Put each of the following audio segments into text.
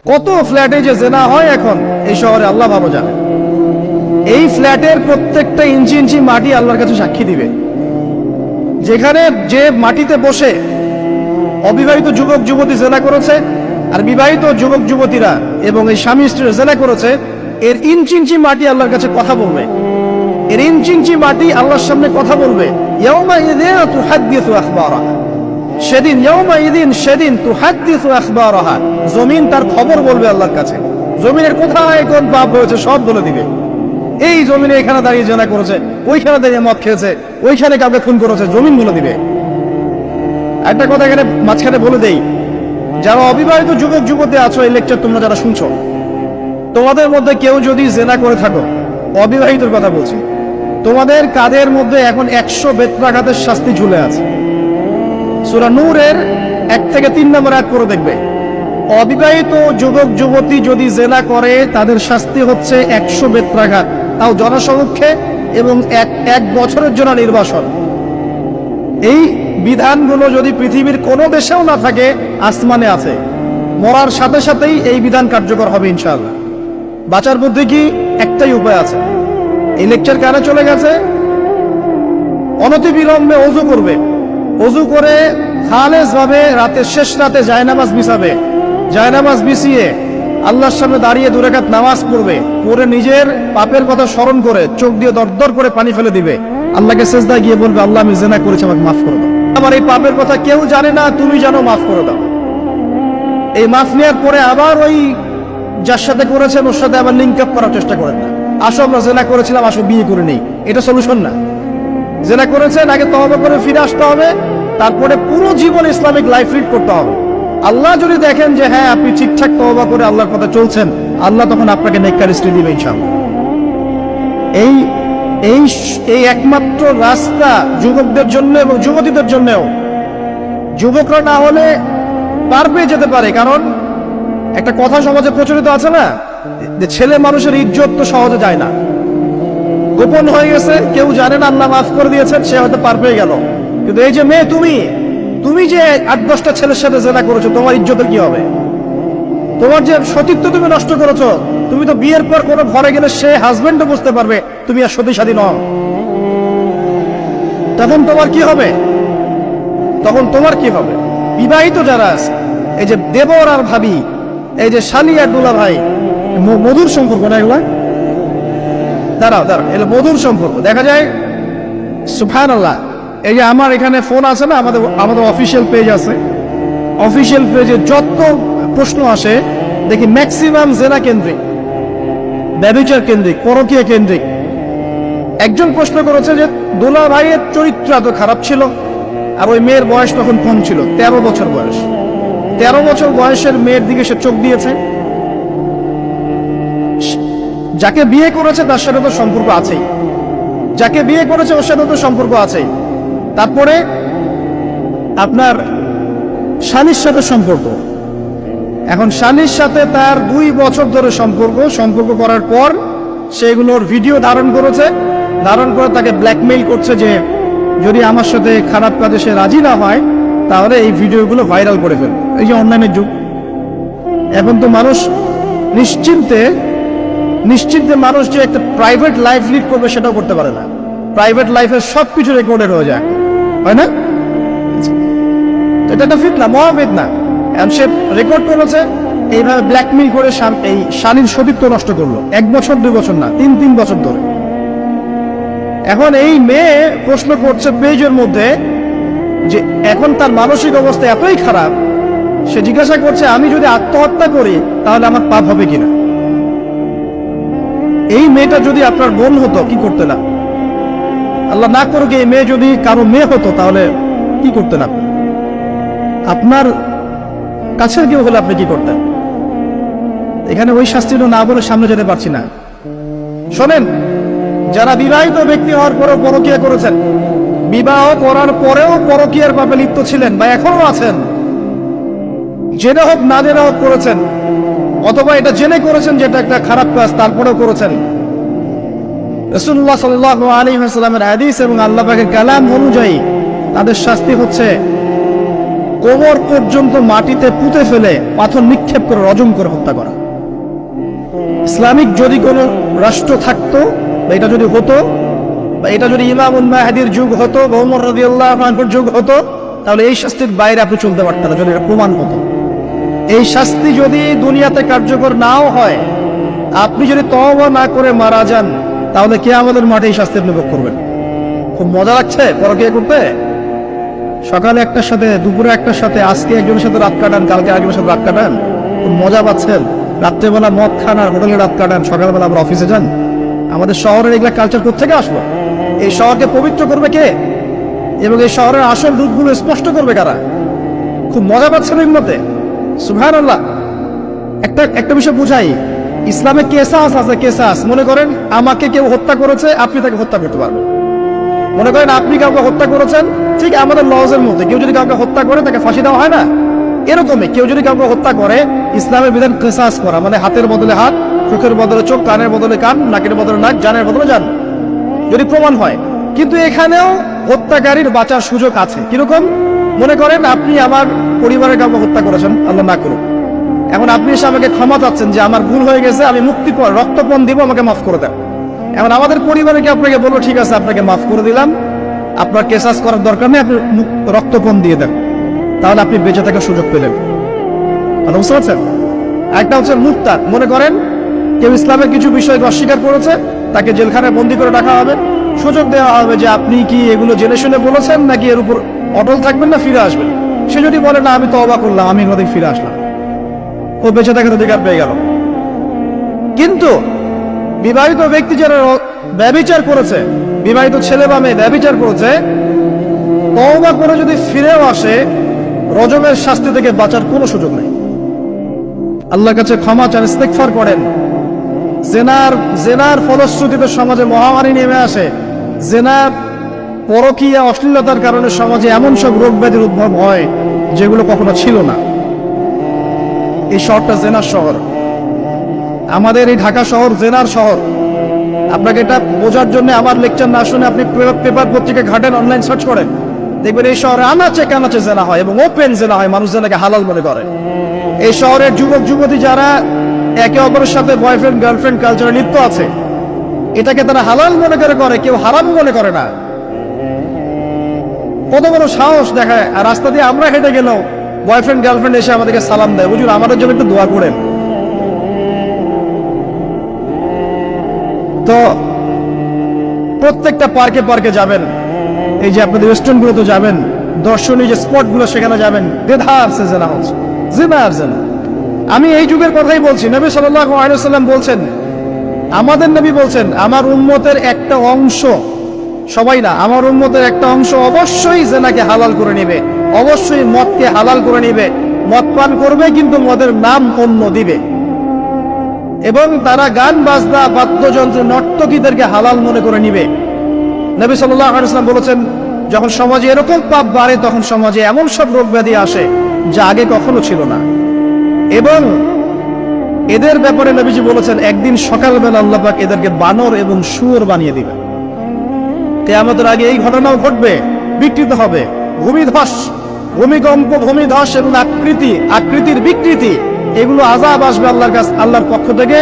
কত ফ্ল্যাটে যে জেনা হয় এখন এই শহরে আল্লাহ ভালো জানে। এই ফ্ল্যাটের প্রত্যেকটা ইঞ্চি ইঞ্চি মাটি আল্লাহর কাছে সাক্ষী দিবে। যেখানে যে মাটিতে বসে অবিবাহিত যুবক যুবতী জেনা করেছে আর বিবাহিত যুবক যুবতীরা এবং এই স্বামী স্ত্রীরা জেনা করেছে, এর ইঞ্চি ইঞ্চি মাটি আল্লাহর কাছে কথা বলবে। এর ইঞ্চি ইঞ্চি মাটি আল্লাহর সামনে কথা বলবে। ইয়াউমাইযিন তুহাদ্দিসু আখবারাহা, সেদিন তুহাদ্দিসু আখবারাহা, জমিন তার খবর বলবে আল্লাহর কাছে। জমিনের কোথায় কোন পাপ হয়েছে সব বলে দিবে। এই জমিনে এখানে দাঁড়িয়ে জেনা করেছে, ওইখানে দাঁড়িয়ে মদ খেয়েছে, ওইখানে কাউকে খুন করেছে, জমিন বলে দিবে। একটা কথা এখানে মাঝখানে বলে দেই, যারা অবিবাহিত যুবক যুবতী আছো, এই লেকচার তোমরা যারা শুনছো, তোমাদের মধ্যে কেউ যদি জেনা করে থাকো, অবিবাহিতর কথা বলছি, তোমাদের কাঁধের মধ্যে এখন 100 বেত্রাঘাতের শাস্তি ঝুলে আছে। সূরা নূরের 1 থেকে 3 নম্বর আয়াত পড়ে দেখবে, অবিবাহিত যুবক যুবতী যদি জেনা করে তাদের শাস্তি হচ্ছে 100 বেত্রাঘাত, তাও জনসমক্ষে, এবং এক বছরের জন্য নির্বাসন। এই বিধানগুলো যদি পৃথিবীর কোনো দেশেও না থাকে, আসমানে আছে। মরার সাথে সাথেই এই বিধান কার্যকর হবে ইনশাআল্লাহ। বাঁচার মধ্যে কি একটাই উপায় আছে। এই লেকচার কানে চলে গেছে, অনতিবিলম্বে ওযু করবে। ওযু করে খালেস ভাবে রাতের শেষ রাতে জায়নামাজ বিছাবে। জায়নামাজ বিছিয়ে আল্লাহর সামনে দাঁড়িয়ে 2 রাকাত নামাজ পড়বে। পরে নিজের পাপের কথা স্মরণ করে চোখ দিয়ে দরদর করে পানি ফেলে দিবে। আল্লাহকে সিজদায় গিয়ে বলবে, আল্লাহ আমি জিনা করেছি, আমাকে মাফ করে দাও। আমার এই পাপের কথা কেউ জানে না, তুমি জানো, মাফ করে দাও। এই মাফ নেওয়ার পরে আবার ওই যার সাথে করেছেন ওর সাথে আবার লিঙ্ক আপ করার চেষ্টা করেন না। আসো আমরা জেনা করেছিলাম, আসো বিয়ে করে নেই, এটা সলিউশন না। জেনা করেছেন, আগে তওবা করে ফিরে আসতে হবে, তারপরে পুরো জীবন ইসলামিক লাইফ লিড করতে হবে। আল্লাহ যদি দেখেন যে হ্যাঁ আপনি ঠিকঠাক তওবা করে আল্লাহর কথা চলছেন, আল্লাহ তখন আপনাকে নেককার স্ত্রী দিবে ইনশাআল্লাহ। এই একমাত্র রাস্তা যুবকদের জন্য এবং যুবতীদের জন্যও। যুবকরা না হলে পার পেয়ে যেতে পারে, কারণ একটা কথা সমাজে প্রচলিত আছে না, যে ছেলে মানুষের ইজ্জত তো সহজে যায় না, গোপন হয়ে গেছে, কেউ জানে না, আল্লাহ মাফ করে দিয়েছেন, সে হয়তো পার পেয়ে গেল। কিন্তু এই যে মেয়ে, তুমি যে 8-10টা ছেলের সাথে জেনা করেছো, তোমার ইজ্জতের কি হবে? তোমার যে সতীত্ব তুমি নষ্ট করেছো, তুমি তো বিয়ের পর কোনো ঘরে গেলে সে হাজবেন্ডও বুঝতে পারবে তুমি আর সতী সাথী নও। তখন তোমার কি হবে? বিবাহিত যারা আছে, এই যে দেবর আর ভাবি, এই যে শালি আর দুলা ভাই, মধুর সম্পর্ক না এগুলা? দাঁড়াও, এগুলো মধুর সম্পর্ক। দেখা যায় সুবহানাল্লাহ, এই যে আমার এখানে ফোন আছে না, আমাদের অফিসিয়াল পেজ আছে, অফিসিয়াল পেজে যত প্রশ্ন আসে দেখি ম্যাক্সিমাম জেনা কেন্দ্রিক, ব্যভিচার কেন্দ্রিক, পরকীয়া কেন্দ্রিক। একজন প্রশ্ন করেছে যে দুলা ভাইয়ের চরিত্র এত খারাপ ছিল, আর ওই মেয়ের বয়স তখন কম ছিল, 13 বছর বয়স। 13 বছর বয়সের মেয়ের দিকে সে চোখ দিয়েছে। যাকে বিয়ে করেছে তার সাথে তো সম্পর্ক আছেই, যাকে বিয়ে করেছে ওর সাথে তো সম্পর্ক আছেই। তারপরে আপনার স্বামীর সাথে সম্পর্ক। এখন স্বামীর সাথে তার 2 বছর ধরে সম্পর্ক করার পর সেগুলোর ভিডিও ধারণ করেছে, ধারণ করে তাকে ব্ল্যাকমেইল করছে যে যদি আমার সাথে খারাপ কাজে সে রাজি না হয় তাহলে এই ভিডিওগুলো ভাইরাল করে ফেলবে। এই যে অনলাইনের যুগ, এখন তো মানুষ নিশ্চিন্তে মানুষ যে একটা প্রাইভেট লাইফ লিড করবে সেটাও করতে পারে না। প্রাইভেট লাইফের সবকিছু রেকর্ডেড হয়ে যায়, হয় না? এটা একটা ফিতনা, মহাফিতনা। সে রেকর্ড করেছে, এইভাবে ব্ল্যাকমেইল করে এই স্বামীর সতীত্ব নষ্ট করলো। 1 বছর 2 বছর না, 3 বছর ধরে। এখন এই মেয়ে প্রশ্ন করছে পেজের মধ্যে যে এখন তার মানসিক অবস্থা এতই খারাপ, সে জিজ্ঞাসা করছে আমি যদি আত্মহত্যা করি তাহলে আমার পাপ হবে কিনা। এই মেয়েটা যদি আপনার বোন হতো কি করতেন? আল্লাহ না করুক এই মেয়ে যদি কারো মেয়ে হতো তাহলে কি করতেন? আপনার কাছের কেউ হলে আপনি কি করতেন? এখানে ওই শাস্তিটা না বলে সামনে যেতে পারছি না। শোনেন, যারা বিবাহিত ব্যক্তি হওয়ার পরেও পরকীয়া করেছেন, বিবাহ করার পরেও পরকীয়ার পাপে লিপ্ত ছিলেন বা এখনো আছেন, জেনে হোক না জেনে হোক করেছেন, অথবা এটা জেনে করেছেন যেটা একটা খারাপ কাজ তারপরেও করেছেন, রাসূলুল্লাহ সাল্লাল্লাহু আলাইহি ওয়াসাল্লামের হাদিস এবং আল্লাহ পাকের কালাম অনুযায়ী তাদের শাস্তি হচ্ছে কোমর পর্যন্ত মাটিতে পুঁতে ফেলে পাথর নিক্ষেপ করে রজম করে হত্যা করা। ইসলামিক যদি কোনো রাষ্ট্র থাকতো, বা এটা যদি হতো, বা এটা যদি ইমামুল মাহদির যুগ হতো বা ওমর রাদিয়াল্লাহু আনহুর যুগ হতো, তাহলে এই শাস্তির বাইরে আপনি চলতে পারতেন না, যদি এটা প্রমাণ হতো। এই শাস্তি যদি দুনিয়াতে কার্যকর নাও হয়, আপনি যদি তওবা না করে মারা যান, তাহলে কিয়ামতের মাঠে এই শাস্তি আপনি ভোগ করবেন। খুব মজা লাগছে পরকীয়া করতে। সকালে একটার সাথে, দুপুরে একটার সাথে, আজকে একজনের সাথে রাত কাটান, কালকে একজনের সাথে রাত কাটান, খুব মজা পাচ্ছেন। রাত্রেবেলা মদ খান আর হোটেলে রাত কাটান, সকালবেলা আবার অফিসে যান। আমাদের শহরের এগুলা কালচার কোত্থেকে আসলো? এই শহরকে পবিত্র করবে কে, এবং এই শহরের আসল রূপগুলো স্পষ্ট করবে কারা? খুব মজা পাচ্ছেন এর মধ্যে। সুবহানাল্লাহ। একটা বিষয় বুঝাই, ইসলামে কেসাস আছে, কেসাস। মনে করেন আমাকে কেউ হত্যা করেছে, আপনি তাকে হত্যা করতে পারবেন। মনে করেন আপনি কাউকে হত্যা করেছেন, ঠিক আমাদের লজের মধ্যে কেউ যদি কাউকে হত্যা করে তাকে ফাঁসি দেওয়া হয় না, এরকমই কেউ যদি কাউকে হত্যা করে, ইসলামের বিধান কেসাস করা, মানে হাতের বদলে হাত, চোখের বদলে চোখ, কানের বদলে কান, নাকের বদলে নাক, জানের বদলে জান, যদি প্রমাণ হয়। কিন্তু এখানেও হত্যাকারীর বাঁচার সুযোগ আছে। কিরকম? মনে করেন আপনি আমার পরিবারের কাউকে হত্যা করেছেন, আল্লাহ না করুক। এখন আপনি এসে আমাকে ক্ষমা চাচ্ছেন যে আমার ভুল হয়ে গেছে, আমি মুক্তিপণ, রক্তপণ দিব, আমাকে মাফ করে দেন। এখন আমাদের পরিবারে কি আপনাকে বলবো ঠিক আছে আপনাকে মাফ করে দিলাম, আপনার কেসাস করার দরকার নেই, আপনি রক্তপণ দিয়ে দেন, তাহলে আপনি বেঁচে থাকার সুযোগ পেলেন। বুঝতে পারছেন? একটা হচ্ছে মুরতাদ। মনে করেন কেউ ইসলামের কিছু বিষয়কে অস্বীকার করেছে, তাকে জেলখানায় বন্দী করে রাখা হবে, সুযোগ দেওয়া হবে যে আপনি কি এগুলো জেনে শুনে বলেছেন, নাকি এর উপর অটল থাকবেন না ফিরে আসবেন। সে যদি বলে না আমি তওবা করলাম, আমি এগুলো থেকে ফিরে আসলাম, ও বেঁচে থাকার অধিকার পেয়ে গেল। কিন্তু বিবাহিত ব্যক্তি যারা ব্যভিচার করেছে, বিবাহিত ছেলে বা মেয়ে ব্যভিচার করেছে, তওবা করে যদি ফিরেও আসে, রজমের শাস্তি থেকে বাঁচার কোনো সুযোগ নেই। আল্লাহর কাছে ক্ষমা চান, ইস্তেগফার করেন। জেনার ফলশ্রুতিতে সমাজে মহামারী নেমে আসে। জেনার, পরকীয়া, অশ্লীলতার কারণে সমাজে এমন সব রোগ ব্যাধির উদ্ভব হয় যেগুলো কখনো ছিল না। এই শহরটা জেনার শহর। আমাদের এই ঢাকা শহর জেনার শহর। আপনাকে এটা বোঝার জন্য আমার লেকচার না শুনে আপনি পেপার পত্রিকা ঘাটেন, অনলাইন সার্চ করেন, দেখবেন এই শহরে আনাচে কানাচে জেনা হয় এবং ওপেন জেনা হয়, মানুষ জেনাকে হালাল মনে করে। এই শহরের যুবক যুবতী যারা একে অপরের সাথে বয়ফ্রেন্ড গার্লফ্রেন্ড কালচারে লিপ্ত আছে, এটাকে তারা হালাল মনে করে, কেউ হারাম মনে করে না। কত বড় সাহস দেখায়। আর রাস্তা দিয়ে আমরা হেঁটে গেলেও বয়ফ্রেন্ড গার্লফ্রেন্ড এসে আমাদেরকে সালাম দেয়, বুঝুন আমাদের জন্য একটু দোয়া করেন। তো প্রত্যেকটা পার্কে পার্কে যাবেন, এই যে আপনাদের রেস্টুরেন্ট গুলো তো যাবেন, দর্শনীয় যে স্পট গুলো সেখানে যাবেন, দেধার সে জেনা হচ্ছে, জিনার জেনা। আমি এই যুগের কথাই বলছি। নবী সাল্লাল্লাহু আলাইহি ওয়াসাল্লাম বলছেন, আমাদের নবী বলছেন, আমার উম্মতের একটা অংশ, সবাই না, আমার উম্মতের একটা অংশ অবশ্যই জেনাকে হালাল করে নেবে, অবশ্যই মদকে হালাল করে নেবে, মদ পান করবে কিন্তু মদের নাম অন্য দিবে, এবং তারা গান বাজনা বাদ্যযন্ত্র নর্তকীদেরকে হালাল মনে করে নিবে। নবী সাল্লাল্লাহু আলাইহি ওয়াসাল্লাম বলেছেন, যখন সমাজে এরকম পাপ বাড়ে, তখন সমাজে এমন সব রোগ ব্যাধি আসে যা আগে কখনো ছিল না। এবং এদের ব্যাপারে নবীজি বলেছেন, একদিন সকালবেলা আল্লাহ পাক এদেরকে বানর এবং শুয়োর বানিয়ে দিবেন। কিয়ামতের আগে এই ঘটনাও ঘটবে, বিকৃত হবে, ভূমিধস, ভূমিকম্প, ভূমিধস এবং আকৃতির বিকৃতি, এগুলো আযাব আসবে আল্লাহর কাছে, আল্লাহর পক্ষ থেকে,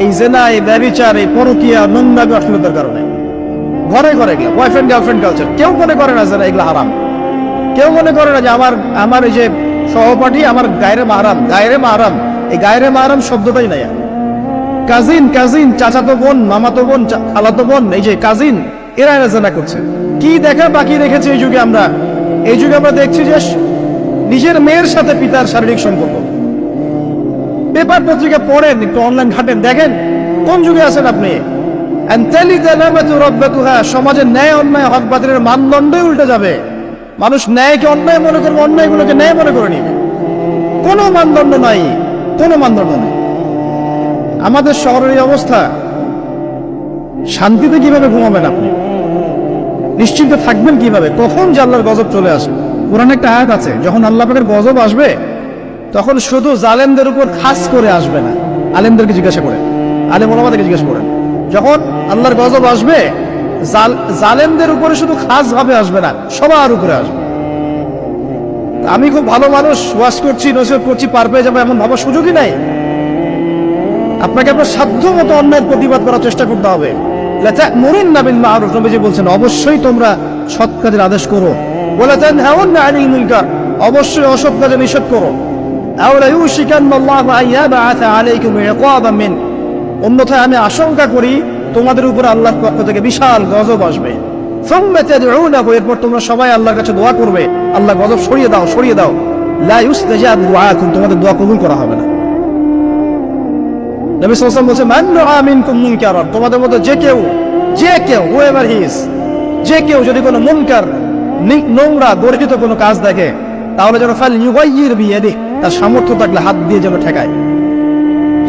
এই জেনা, এই ব্যভিচার, এই পরকীয়া, নোংরামি, অশ্লীলতার কারণে। ঘরে ঘরে এগুলো বয়ফ্রেন্ড গার্লফ্রেন্ড কালচার। কেউ মনে করে না যে এগুলো হারাম, কেউ মনে করে না যে আমার এই যে সহপাঠী আমার গায়রে মাহরাম। গায়রে মাহরাম, এই গায়রে মাহরাম শব্দটাই নাই। কাজিন, চাচাতো বোন, মামাতো বোন, খালাতো বোন, এই যে কাজিন, এরা জেনা করছে। কি দেখা বাকি রেখেছে এই যুগে আমরা? এই যুগে আমরা দেখছি যে নিজের মেয়ের সাথে পিতার শারীরিক সম্পর্ক। পেপার পত্রিকা পড়েন, একটু অনলাইন ঘাটেন, দেখেন কোন যুগে আছেন আপনি। সমাজের ন্যায় অন্যায় হক বাতিলের মানদণ্ডই উল্টে যাবে। মানুষ ন্যায়কে অন্যায় মনে করবে, অন্যায়গুলোকে ন্যায় মনে করে নিবে। কোনো মানদণ্ড নাই, কোনো মানদণ্ড নেই। আমাদের শহরের এই অবস্থা, শান্তিতে কিভাবে ঘুমাবেন আপনি? নিশ্চিন্তে থাকবেন কিভাবে? কখন যে আল্লাহর গজব চলে আসে। কোরআনে একটা আয়াত আছে, যখন আল্লাহ পাকের গজব আসবে তখন শুধু জালেমদের উপর খাস করে আসবে না। আলেমদেরকে জিজ্ঞাসা করেন, আলেম ওলামাদেরকে জিজ্ঞাসা করেন, যখন আল্লাহর গজব আসবে জালেমদের উপরে শুধু খাস ভাবে আসবে না, সবার উপরে আসবে। আমি খুব ভালো মানুষ, ওয়াজ করছি, নসিহত করছি, পার পেয়ে যাবো এমন ভাবার সুযোগই নাই। আপনাকে আপনার সাধ্য মতো অন্যায়ের প্রতিবাদ করার চেষ্টা করতে হবে। লাতা'মুরুন্না বিল মা'রুফ, নবীজি বলছেন অবশ্যই তোমরা সৎ কাজের আদেশ করো। ওয়া লাতানহাউন্না আনিল মুনকার, অবশ্যই অসৎ কাজে নিষেধ করো। আও লা ইউশিকান্না আল্লাহু আন ইয়াবআথা আলাইকুম ইকাবাম মিন, অন্যথায় আমি আশঙ্কা করি তোমাদের উপর আল্লাহর পক্ষ থেকে বিশাল গজব আসবে। সুম্মা তাদউনাহু, এরপর তোমরা সবাই আল্লাহর কাছে দোয়া করবে, আল্লাহ গজব সরিয়ে দাও, সরিয়ে দাও। লা ইউস্তাজাবু দুআকুম, তোমাদের দোয়া কবুল করা হবে না। নবী সাল্লাল্লাহু আলাইহি ওয়াসাল্লাম বলেছেন মান রাআ মিনকুম মুনকারান, তোমাদের মধ্যে যে কেউ whoever he is, যে কেউ যদি কোনো মুনকার, নোংরা গর্হিত কোনো কাজ দেখে, তাহলে যেন ফাল ইউগাইয়ির বিয়াদিহি, তার সামর্থ্য থাকলে হাত দিয়ে যেন ঠেকায়।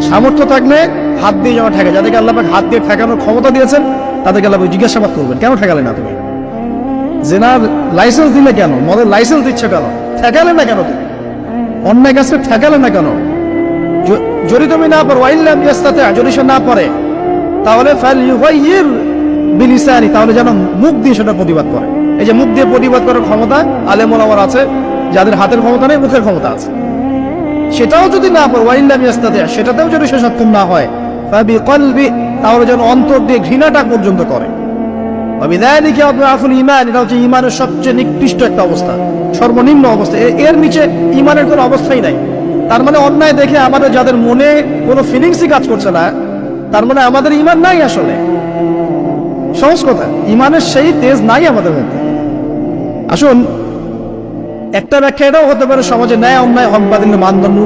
সামর্থ্য থাকলে হাত দিয়ে যেন ঠেকায়। যাদেরকে আল্লাহ পাক হাত দিয়ে ঠেকানোর ক্ষমতা দিয়েছেন তাদেরকে আল্লাহ জিজ্ঞাসাবাদ করবেন, কেন ঠেকালে না তুমি? জেনার লাইসেন্স দিলে কেন? মদের লাইসেন্স দিচ্ছে কেন? ঠেকালে না কেন? তুমি অন্যায় কাজকে ঠেকালে না কেন? যদি তুমি না পারো, ওয়াইল্লাম ইয়াস্তাতি', যদি সে না পারে, তাহলে ফালইউগাইয়ির বিলিসানি, তাহলে যেন মুখ দিয়ে সেটা প্রতিবাদ করে। এই যে মুখ দিয়ে প্রতিবাদ করার ক্ষমতা আলেম ওলামার আছে, যাদের হাতের ক্ষমতা নেই, মুখের ক্ষমতা আছে। সেটাও যদি না পারে, ওয়াইল্লাম ইয়াস্তাতি', সেটাতেও যদি সে সক্ষম না হয়, ফাবিকলবি, তাহলে যেন অন্তর দিয়ে ঘৃণাটা পর্যন্ত করে। ওয়াবিযালিকা আদআফুল ঈমান, এটা হচ্ছে ঈমানের সবচেয়ে নিকৃষ্ট একটা অবস্থা, সর্বনিম্ন অবস্থা। এর নিচে ঈমানের কোনো অবস্থাই নাই। তার মানে অন্যায় দেখে আমাদের যাদের মনে কোনো ফিলিংসই কাজ করছে না, তার মানে আমাদের ঈমান নাই। আসলে সহজ কথা, ঈমানের সেই তেজ নাই আমাদের মধ্যে। আসুন, একটা ব্যাখ্যা এটাও হতে পারে সমাজে ন্যায় অন্যায় হক বাতিলের মানদণ্ড